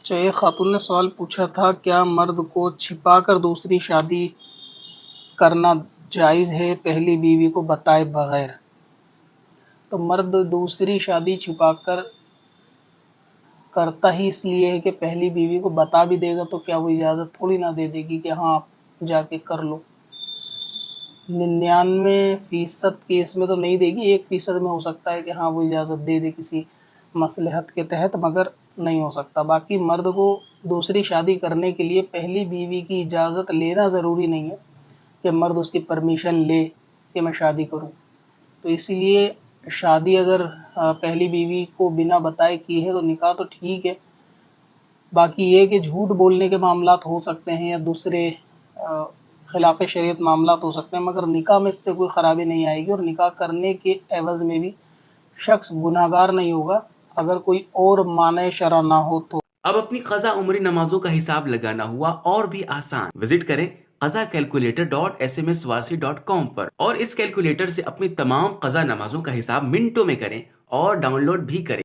جو ایک خاتون نے سوال پوچھا تھا، کیا مرد کو چھپا کر دوسری شادی کرنا جائز ہے پہلی بیوی کو بتائے بغیر؟ تو مرد دوسری شادی چھپا کر کرتا ہی اس لیے ہے کہ پہلی بیوی کو بتا بھی دے گا تو کیا وہ اجازت تھوڑی نہ دے دے گی کہ ہاں آپ جا کے کر لو۔ 99% کیس میں تو نہیں دے گی، 1% میں ہو سکتا ہے کہ ہاں وہ اجازت دے دے کسی مصلحت کے تحت، مگر نہیں ہو سکتا۔ باقی مرد کو دوسری شادی کرنے کے لیے پہلی بیوی کی اجازت لینا ضروری نہیں ہے کہ مرد اس کی پرمیشن لے کہ میں شادی کروں۔ تو اسی لیے شادی اگر پہلی بیوی کو بنا بتائے کی ہے تو نکاح تو ٹھیک ہے۔ باقی یہ کہ جھوٹ بولنے کے معاملات ہو سکتے ہیں یا دوسرے خلاف شریعت معاملات ہو سکتے ہیں، مگر نکاح میں اس سے کوئی خرابی نہیں آئے گی، اور نکاح کرنے کے عوض میں بھی شخص گناہگار نہیں ہوگا اگر کوئی اور مانع شرع نہ ہو تو۔ اب اپنی قضا عمری نمازوں کا حساب لگانا ہوا اور بھی آسان۔ وزٹ کریں qazakalculator.smswarsi.com پر اور اس کیلکولیٹر سے اپنی تمام قضا نمازوں کا حساب منٹوں میں کریں اور ڈاؤن لوڈ بھی کریں۔